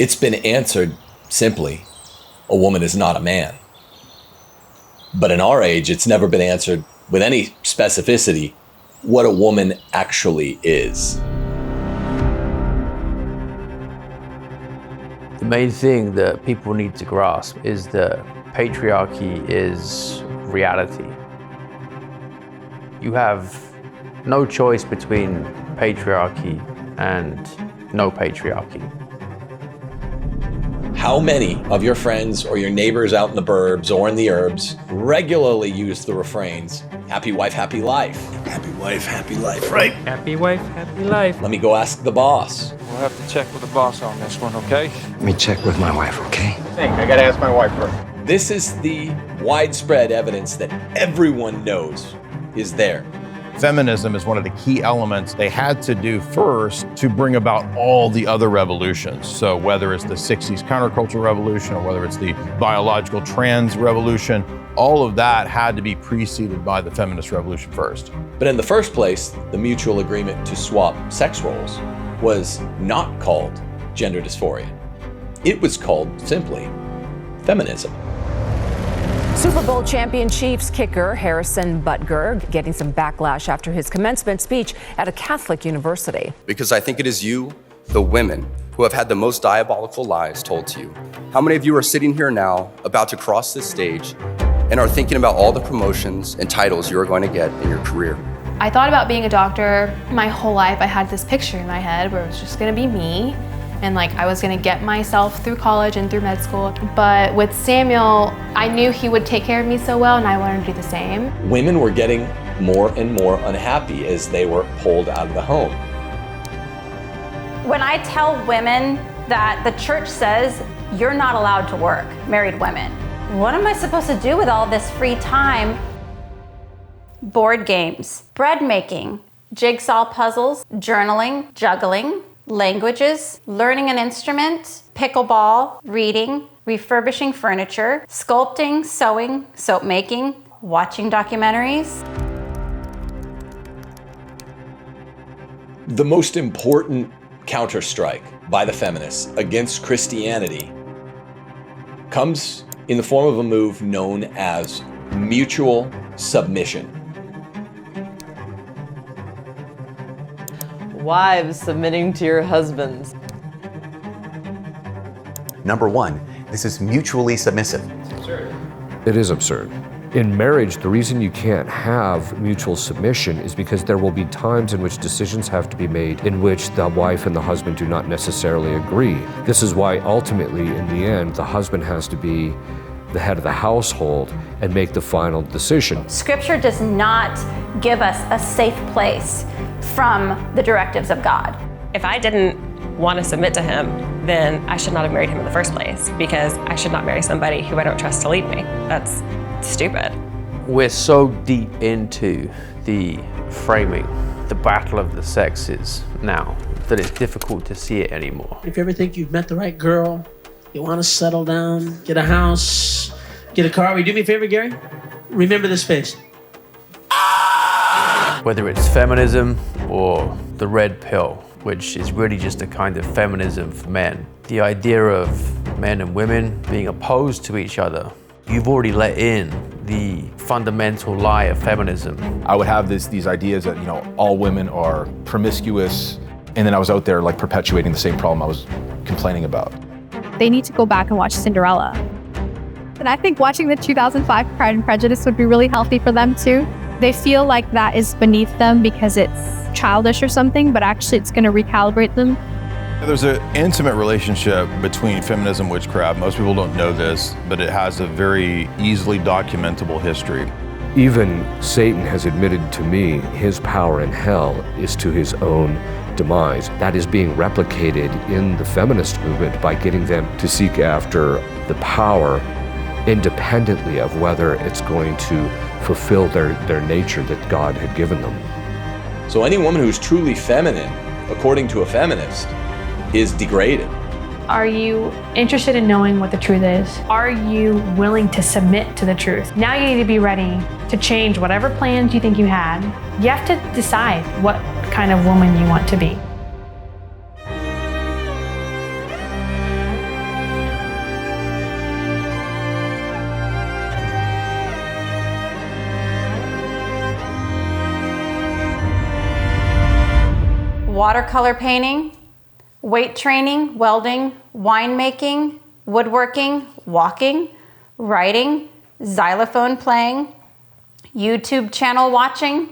It's been answered simply, a woman is not a man. But in our age, it's never been answered with any specificity what a woman actually is. The main thing that people need to grasp is that patriarchy is reality. You have no choice between patriarchy and no patriarchy. How many of your friends or your neighbors out in the burbs or in the urbs regularly use the refrains, happy wife, happy life? Happy wife, happy life, right? Happy wife, happy life. Let me go ask the boss. We'll have to check with the boss on this one, okay? Let me check with my wife, okay? I gotta ask my wife first. This is the widespread evidence that everyone knows is there. Feminism is one of the key elements they had to do first to bring about all the other revolutions. So whether it's the 60s counterculture revolution or whether it's the biological trans revolution, all of that had to be preceded by the feminist revolution first. But in the first place, the mutual agreement to swap sex roles was not called gender dysphoria. It was called simply feminism. Super Bowl champion Chiefs kicker Harrison Butker getting some backlash after his commencement speech at a Catholic university. Because I think it is you, the women, who have had the most diabolical lies told to you. How many of you are sitting here now, about to cross this stage, and are thinking about all the promotions and titles you are going to get in your career? I thought about being a doctor my whole life. I had this picture in my head where it was just gonna be me, and I was gonna get myself through college and through med school. But with Samuel, I knew he would take care of me so well, and I wanted to do the same. Women were getting more and more unhappy as they were pulled out of the home. When I tell women that the church says you're not allowed to work, married women, what am I supposed to do with all this free time? Board games, bread making, jigsaw puzzles, journaling, juggling, languages, learning an instrument, pickleball, reading, refurbishing furniture, sculpting, sewing, soap making, watching documentaries. The most important counterstrike by the feminists against Christianity comes in the form of a move known as mutual submission. Wives submitting to your husbands. Number one, this is mutually submissive. It's absurd. It is absurd. In marriage, the reason you can't have mutual submission is because there will be times in which decisions have to be made in which the wife and the husband do not necessarily agree. This is why ultimately, in the end, the husband has to be the head of the household and make the final decision. Scripture does not give us a safe place from the directives of God. If I didn't want to submit to him, then I should not have married him in the first place, because I should not marry somebody who I don't trust to lead me. That's stupid. We're so deep into the framing, the battle of the sexes now, that it's difficult to see it anymore. If you ever think you've met the right girl, you want to settle down, get a house, get a car, will you do me a favor, Gary? Remember this face. Whether it's feminism or the red pill, which is really just a kind of feminism for men. The idea of men and women being opposed to each other. You've already let in the fundamental lie of feminism. I would have these ideas that, all women are promiscuous, and then I was out there perpetuating the same problem I was complaining about. They need to go back and watch Cinderella. And I think watching the 2005 Pride and Prejudice would be really healthy for them too. They feel like that is beneath them because it's childish or something, but actually it's going to recalibrate them. There's an intimate relationship between feminism and witchcraft. Most people don't know this, but it has a very easily documentable history. Even Satan has admitted to me his power in hell is to his own demise. That is being replicated in the feminist movement by getting them to seek after the power independently of whether it's going to fulfill their nature that God had given them. So any woman who's truly feminine, according to a feminist, is degraded. Are you interested in knowing what the truth is? Are you willing to submit to the truth? Now you need to be ready to change whatever plans you think you had. You have to decide what kind of woman you want to be. watercolor painting, weight training, welding, winemaking, woodworking, walking, writing, xylophone playing, YouTube channel watching,